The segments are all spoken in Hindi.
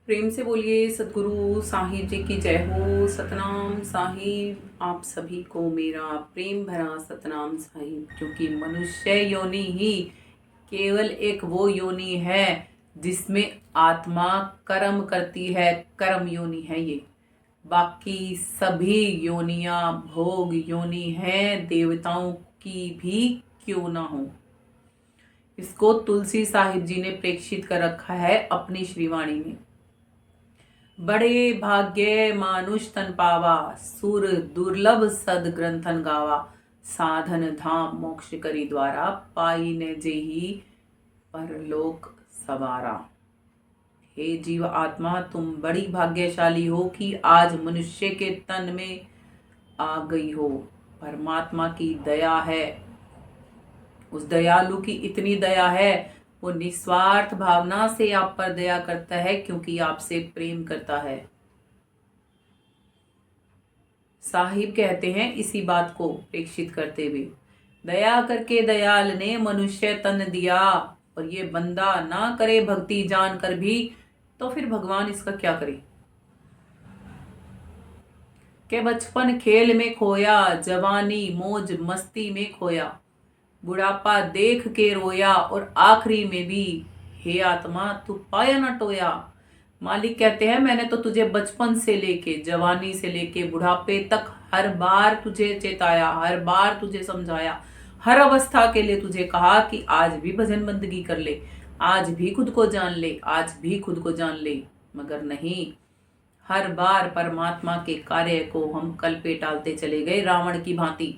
प्रेम से बोलिए सतगुरु साहिब जी की जय हो। सतनाम साहिब, आप सभी को मेरा प्रेम भरा सतनाम साहिब। क्योंकि मनुष्य योनि ही केवल एक वो योनि है जिसमें आत्मा कर्म करती है, कर्म योनि है ये। बाकी सभी योनियां भोग योनि है, देवताओं की भी क्यों ना हो। इसको तुलसी साहिब जी ने प्रेक्षित कर रखा है अपनी श्रीवाणी में। बड़े भाग्य मानुष तन पावा, सुर दुर्लभ सद ग्रंथन गावा। साधन धाम मोक्ष करी द्वारा, पाई ने जेही परलोक सवारा। हे जीव आत्मा, तुम बड़ी भाग्यशाली हो कि आज मनुष्य के तन में आ गई हो। परमात्मा की दया है, उस दयालु की इतनी दया है, वो निस्वार्थ भावना से आप पर दया करता है क्योंकि आपसे प्रेम करता है। साहिब कहते हैं इसी बात को प्रेक्षित करते हुए, दया करके दयाल ने मनुष्य तन दिया, और ये बंदा ना करे भक्ति जान कर भी तो फिर भगवान इसका क्या करे। के बचपन खेल में खोया, जवानी मौज मस्ती में खोया। बुढ़ापा देख के रोया, और आखिरी में भी हे आत्मा तू पाया न टोया। मालिक कहते हैं मैंने तो तुझे बचपन से लेके जवानी से लेके बुढ़ापे तक हर बार तुझे चेताया, हर बार तुझे समझाया, हर अवस्था के लिए तुझे कहा कि आज भी भजन बंदगी कर ले, आज भी खुद को जान ले, आज भी खुद को जान ले। मगर नहीं, हर बार परमात्मा के कार्य को हम कल पे टालते चले गए, रावण की भांति।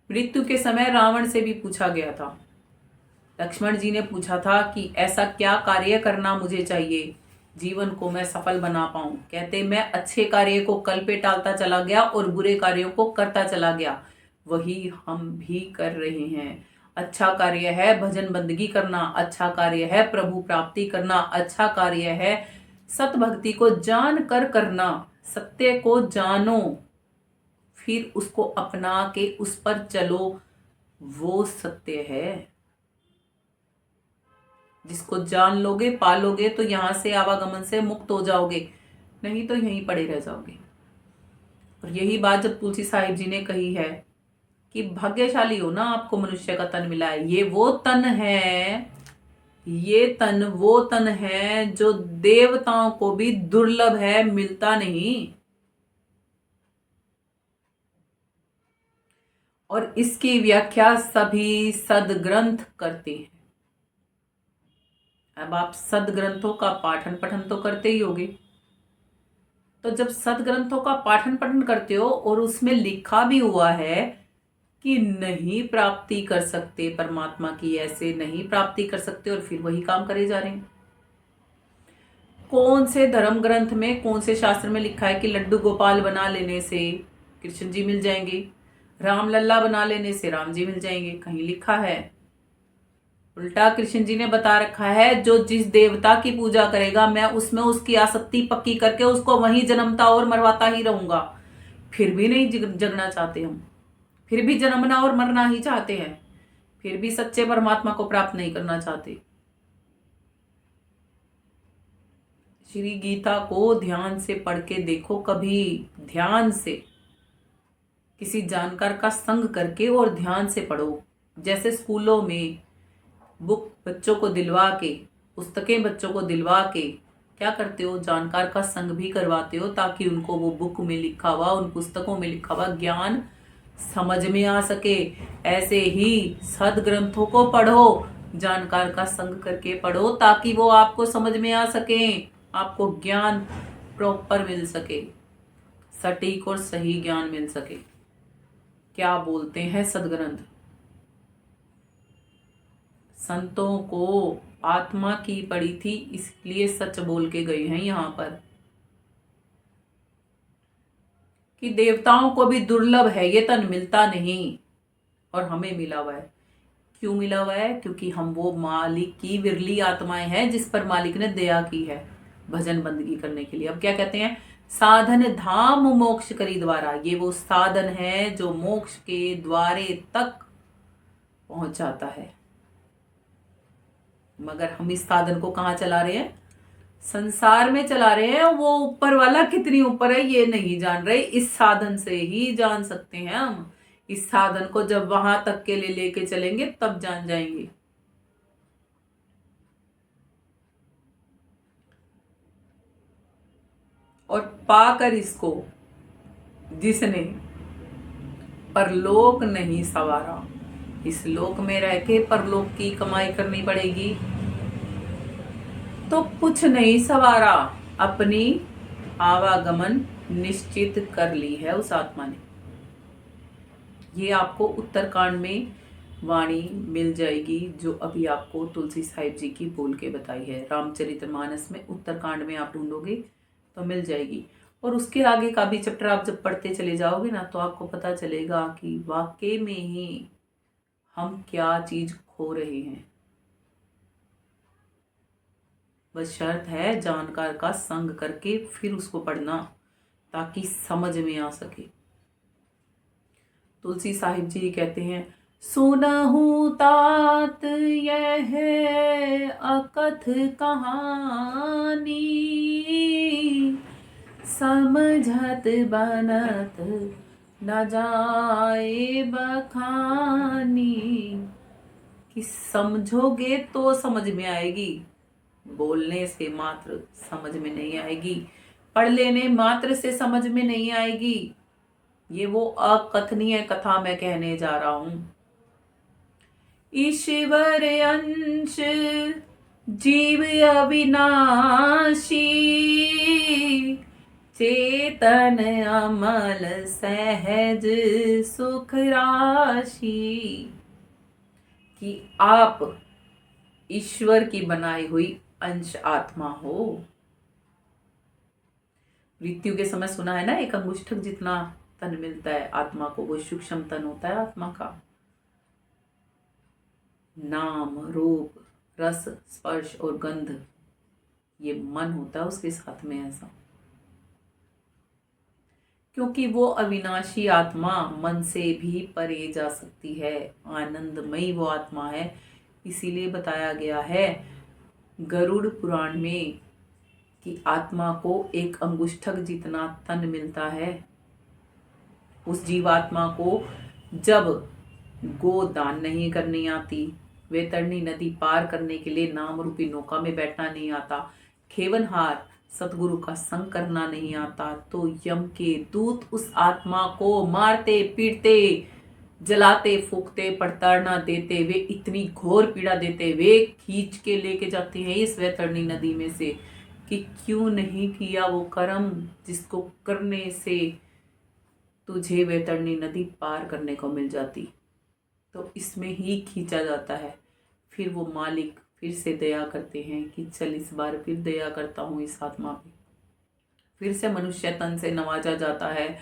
मृत्यु के समय रावण से भी पूछा गया था, लक्ष्मण जी ने पूछा था कि ऐसा क्या कार्य करना मुझे चाहिए जीवन को मैं सफल बना पाऊं। कहते मैं अच्छे कार्य को कल पे टालता चला गया और बुरे कार्यों को करता चला गया। वही हम भी कर रहे हैं। अच्छा कार्य है भजन बंदगी करना, अच्छा कार्य है प्रभु प्राप्ति करना, अच्छा कार्य है सत भक्ति को जान कर करना। सत्य को जानो, फिर उसको अपना के उस पर चलो, वो सत्य है। जिसको जान लोगे पालोगे तो यहां से आवागमन से मुक्त हो जाओगे, नहीं तो यहीं पड़े रह जाओगे। और यही बात जब तुलसी साहिब जी ने कही है कि भाग्यशाली हो ना, आपको मनुष्य का तन मिला है। ये वो तन है, ये तन वो तन है जो देवताओं को भी दुर्लभ है, मिलता नहीं। और इसकी व्याख्या सभी सदग्रंथ करते हैं। अब आप सदग्रंथों का पाठन पठन तो करते ही होगे। तो जब सदग्रंथों का पाठन पठन करते हो और उसमें लिखा भी हुआ है कि नहीं प्राप्ति कर सकते परमात्मा की, ऐसे नहीं प्राप्ति कर सकते, और फिर वही काम करे जा रहे हैं। कौन से धर्म ग्रंथ में, कौन से शास्त्र में लिखा है कि लड्डू गोपाल बना लेने से कृष्ण जी मिल जाएंगे, राम लल्ला बना लेने से राम जी मिल जाएंगे? कहीं लिखा है? उल्टा कृष्ण जी ने बता रखा है जो जिस देवता की पूजा करेगा मैं उसमें उसकी आसक्ति पक्की करके उसको वहीं जन्मता और मरवाता ही रहूंगा। फिर भी नहीं जगना चाहते हम, फिर भी जन्मना और मरना ही चाहते हैं, फिर भी सच्चे परमात्मा को प्राप्त नहीं करना चाहते। श्री गीता को ध्यान से पढ़ के देखो, कभी ध्यान से किसी जानकार का संग करके और ध्यान से पढ़ो। जैसे स्कूलों में बुक बच्चों को दिलवा के, पुस्तकें बच्चों को दिलवा के क्या करते हो, जानकार का संग भी करवाते हो ताकि उनको वो बुक में लिखा हुआ, उन पुस्तकों में लिखा हुआ ज्ञान समझ में आ सके। ऐसे ही सदग्रंथों को पढ़ो, जानकार का संग करके पढ़ो ताकि वो आपको समझ में आ सके, आपको ज्ञान प्रॉपर मिल सके, सटीक और सही ज्ञान मिल सके। क्या बोलते हैं सदग्रंथ? संतों को आत्मा की पड़ी थी, इसलिए सच बोल के गए हैं यहां पर कि देवताओं को भी दुर्लभ है ये तन, मिलता नहीं, और हमें मिला हुआ है। क्यों मिला हुआ है? क्योंकि हम वो मालिक की विरली आत्माएं हैं जिस पर मालिक ने दया की है भजन बंदगी करने के लिए। अब क्या कहते हैं? साधन धाम मोक्ष करी द्वारा। ये वो साधन है जो मोक्ष के द्वारे तक पहुंच जाता है। मगर हम इस साधन को कहाँ चला रहे हैं? संसार में चला रहे हैं, वो ऊपर वाला कितनी ऊपर है ये नहीं जान रहे। इस साधन से ही जान सकते हैं हम। इस साधन को जब वहां तक के लिए लेके चलेंगे तब जान जाएंगे। और पाकर इसको जिसने परलोक नहीं सवारा, इस लोक में रह के परलोक की कमाई करनी पड़ेगी। तो कुछ नहीं सवारा, अपनी आवागमन निश्चित कर ली है उस आत्मा ने। ये आपको उत्तरकांड में वाणी मिल जाएगी, जो अभी आपको तुलसी साहिब जी की बोल के बताई है। रामचरितमानस में उत्तरकांड में आप ढूंढोगे तो मिल जाएगी। और उसके आगे का भी चैप्टर आप जब पढ़ते चले जाओगे ना, तो आपको पता चलेगा कि वाकई में ही हम क्या चीज खो रहे हैं। बस शर्त है जानकार का संग करके फिर उसको पढ़ना, ताकि समझ में आ सके। तुलसी साहिब जी कहते हैं, सुनहु तात यह अकथ कहानी, समझत बनत न जाए बखानी। कि समझोगे तो समझ में आएगी, बोलने से मात्र समझ में नहीं आएगी, पढ़ लेने मात्र से समझ में नहीं आएगी। ये वो अकथनीय कथा मैं कहने जा रहा हूं। ईश्वर अंश जीव अविनाशी, चेतन अमल सहज सुख राशि। कि आप ईश्वर की बनाई हुई अंश आत्मा हो। मृत्यु के समय सुना है ना, एक अंगुष्ठक जितना तन मिलता है आत्मा को, वो सूक्ष्म तन होता है आत्मा का। नाम रूप रस स्पर्श और गंध, ये मन होता है उसके साथ में ऐसा। क्योंकि वो अविनाशी आत्मा मन से भी परे जा सकती है, आनंदमयी वो आत्मा है। इसीलिए बताया गया है गरुड़ पुराण में कि आत्मा को एक अंगुष्ठक जितना तन मिलता है। उस जीवात्मा को जब गो दान नहीं करनी आती, वैतरणी नदी पार करने के लिए नाम रूपी नौका में बैठना नहीं आता, खेवनहार सतगुरु का संग करना नहीं आता, तो यम के दूत उस आत्मा को मारते पीटते जलाते फूकते पड़ताड़ना देते, वे इतनी घोर पीड़ा देते, वे खींच के लेके जाते हैं इस वैतरणी नदी में से कि क्यों नहीं किया वो कर्म जिसको करने से तुझे वैतरणी नदी पार करने को मिल जाती। तो इसमें ही खींचा जाता है। फिर वो मालिक फिर से दया करते हैं कि चल इस बार फिर दया करता हूँ इस आत्मा पे। फिर से मनुष्य तन से नवाजा जाता है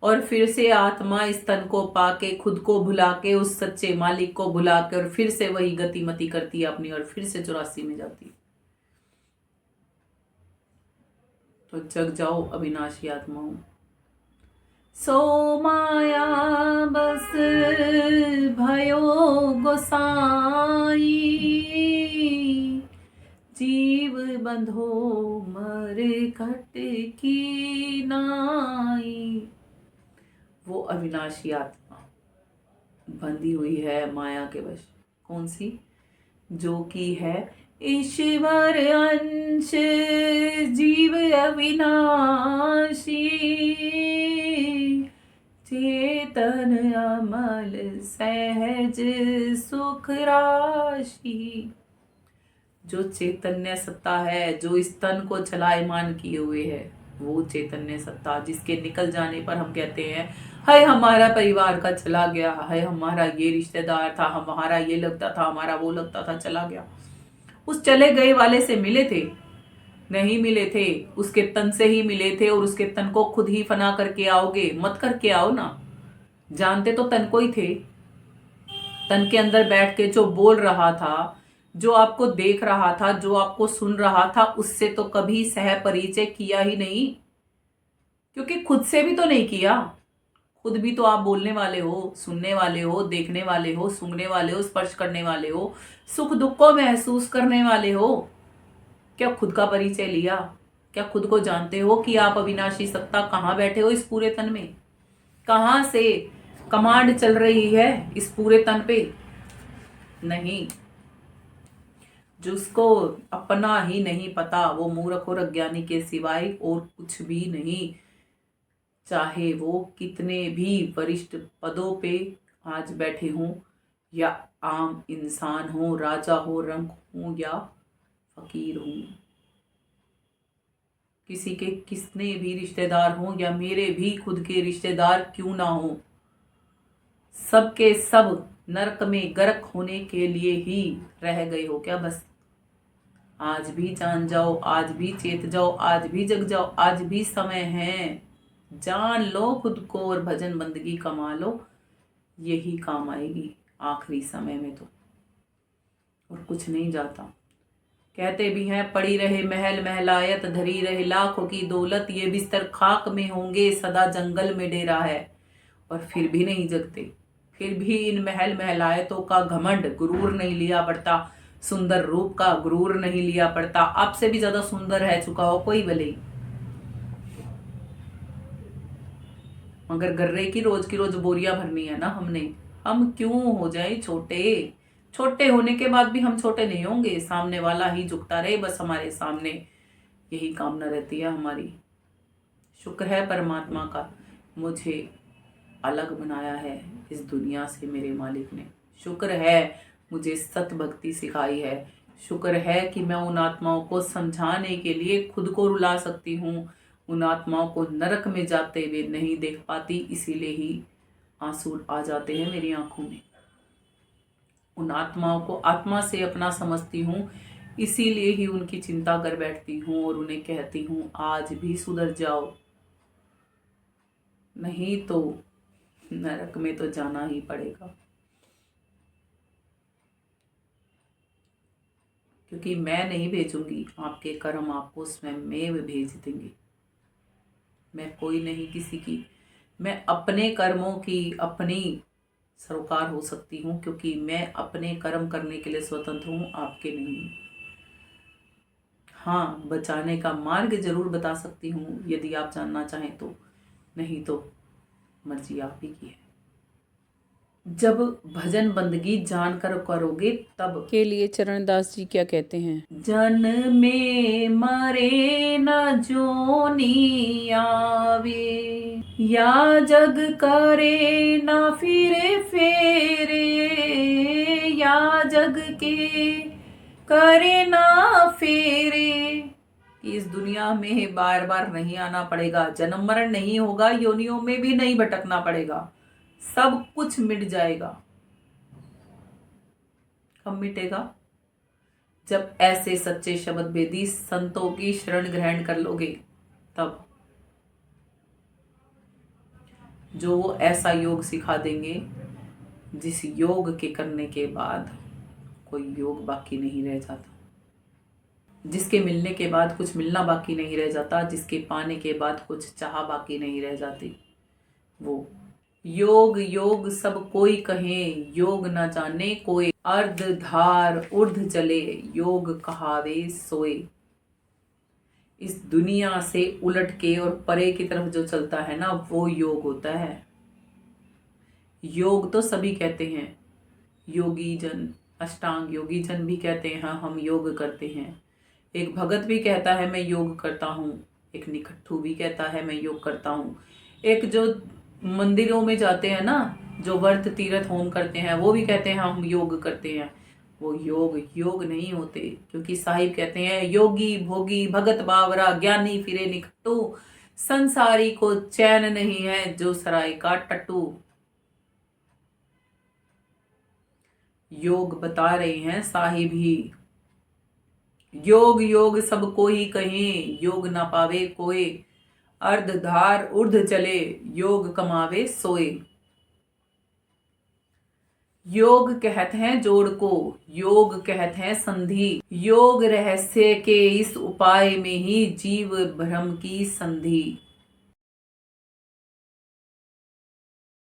और फिर से आत्मा इस तन को पाके खुद को भुला के उस सच्चे मालिक को भुला के और फिर से वही गतिमति करती है अपनी, और फिर से 84 में जाती है। तो जग जाओ अविनाशी आत्माओं। सो माया बस भयो गोसाई, जीव बंधो मर कट की नाई। वो अविनाशी आत्मा बंधी हुई है माया के वश। कौन सी? जो की है ईश्वर अंश जीव अविनाशी, चेतन अमल सहज सुख राशि। जो चैतन्य सत्ता है, जो इस तन को चलायमान किए हुए है, वो चैतन्य सत्ता जिसके निकल जाने पर हम कहते हैं हाय हमारा परिवार का चला गया, हाय हमारा ये रिश्तेदार था, हमारा ये लगता था, हमारा वो लगता था, चला गया। उस चले गए वाले से मिले थे? नहीं मिले थे, उसके तन से ही मिले थे। और उसके तन को खुद ही फना करके आओगे? मत करके आओ ना। जानते तो तन को ही थे। तन के अंदर बैठ के जो बोल रहा था, जो आपको देख रहा था, जो आपको सुन रहा था, उससे तो कभी सह परिचय किया ही नहीं। क्योंकि खुद से भी तो नहीं किया। खुद भी तो आप बोलने वाले हो, सुनने वाले हो, देखने वाले हो, सूंघने वाले हो, स्पर्श करने वाले हो, सुख दुख को महसूस करने वाले हो। क्या खुद का परिचय लिया? क्या खुद को जानते हो कि आप अविनाशी सत्ता कहाँ बैठे हो इस पूरे तन में? कहाँ से कमांड चल रही है इस पूरे तन पे? नहीं। जिसको अपना ही नहीं पता वो मूर्ख और अज्ञानी के सिवाय और कुछ भी नहीं। चाहे वो कितने भी वरिष्ठ पदों पे आज बैठे हों या आम इंसान हो, राजा हो, रंक हो या फकीर हो, किसी के कितने भी रिश्तेदार हों या मेरे भी खुद के रिश्तेदार क्यों ना हो, सबके सब नरक में गर्क होने के लिए ही रह गए हो क्या? बस आज भी जान जाओ, आज भी चेत जाओ, आज भी जग जाओ, आज भी समय है। जान लो खुद को और भजन बंदगी कमा लो, यही काम आएगी आखिरी समय में तो, और कुछ नहीं जाता। कहते भी हैं पड़ी रहे महल महलायत, धरी रहे लाखों की दौलत, ये बिस्तर खाक में होंगे सदा जंगल में डेरा है। और फिर भी नहीं जगते, फिर भी इन महल महलायतों का घमंड गुरूर नहीं लिया पड़ता, सुंदर रूप का गुरूर नहीं लिया पड़ता। आपसे भी ज्यादा सुंदर है चुका हो कोई भले ही, मगर गर्रे की रोज बोरियां भरनी है ना हमने। हम क्यों हो जाए छोटे? छोटे होने के बाद भी हम छोटे नहीं होंगे, सामने वाला ही झुकता रहे बस हमारे सामने, यही कामना रहती है हमारी। शुक्र है परमात्मा का, मुझे अलग बनाया है इस दुनिया से मेरे मालिक ने। शुक्र है मुझे सत भक्ति सिखाई है। शुक्र है कि मैं उन आत्माओं को समझाने के लिए खुद को रुला सकती हूँ, उन आत्माओं को नरक में जाते हुए नहीं देख पाती, इसीलिए ही आंसू आ जाते हैं मेरी आंखों में। उन आत्माओं को आत्मा से अपना समझती हूँ, इसीलिए ही उनकी चिंता कर बैठती हूँ और उन्हें कहती हूँ आज भी सुधर जाओ, नहीं तो नरक में तो जाना ही पड़ेगा। क्योंकि मैं नहीं भेजूंगी, आपके कर्म आपको स्वयं भेज देंगे। मैं कोई नहीं किसी की, मैं अपने कर्मों की अपनी सरोकार हो सकती हूँ, क्योंकि मैं अपने कर्म करने के लिए स्वतंत्र हूँ, आपके नहीं। हाँ, बचाने का मार्ग जरूर बता सकती हूँ यदि आप जानना चाहें तो, नहीं तो मर्जी आप ही की है। जब भजन बंदगी जानकर करोगे तब के लिए चरणदास जी क्या कहते हैं? जन में मरे न जोनी आवे, या जग करे न फिरे फेरे, या जग के करे ना फेरे। इस दुनिया में बार बार नहीं आना पड़ेगा, जन्म मरण नहीं होगा, योनियों में भी नहीं भटकना पड़ेगा, सब कुछ मिट जाएगा। कब मिटेगा? जब ऐसे सच्चे शब्द भेदी संतों की शरण ग्रहण कर लोगे तब, जो वो ऐसा योग सिखा देंगे जिस योग के करने के बाद कोई योग बाकी नहीं रह जाता, जिसके मिलने के बाद कुछ मिलना बाकी नहीं रह जाता, जिसके पाने के बाद कुछ चाह बाकी नहीं रह जाती। वो योग योग सब कोई कहे, योग न जाने कोई, अर्ध धार ऊर्ध्व चले, योग कहावे सोए। इस दुनिया से उलट के और परे की तरफ जो चलता है ना, वो योग होता है। योग तो सभी कहते हैं, योगी जन, अष्टांग योगी जन भी कहते हैं हाँ हम योग करते हैं। एक भगत भी कहता है मैं योग करता हूँ, एक निकट्ठू भी कहता है मैं योग करता हूँ, एक जो मंदिरों में जाते हैं ना, जो व्रत तीर्थ होम करते हैं, वो भी कहते हैं हम योग करते हैं। वो योग नहीं होते, क्योंकि साहिब कहते हैं योगी भोगी भगत बावरा, ज्ञानी फिरे निकट्टू, संसारी को चैन नहीं है जो सराय का टट्टू। योग बता रहे हैं साहिब ही, योग योग सब कोई कहें, योग ना पावे कोई, अर्ध धार ऊर्ध्व चले, योग कमावे सोए। योग कहते हैं जोड़ को, योग कहते हैं संधि, योग रहस्य के इस उपाय में ही जीव भ्रम की संधि।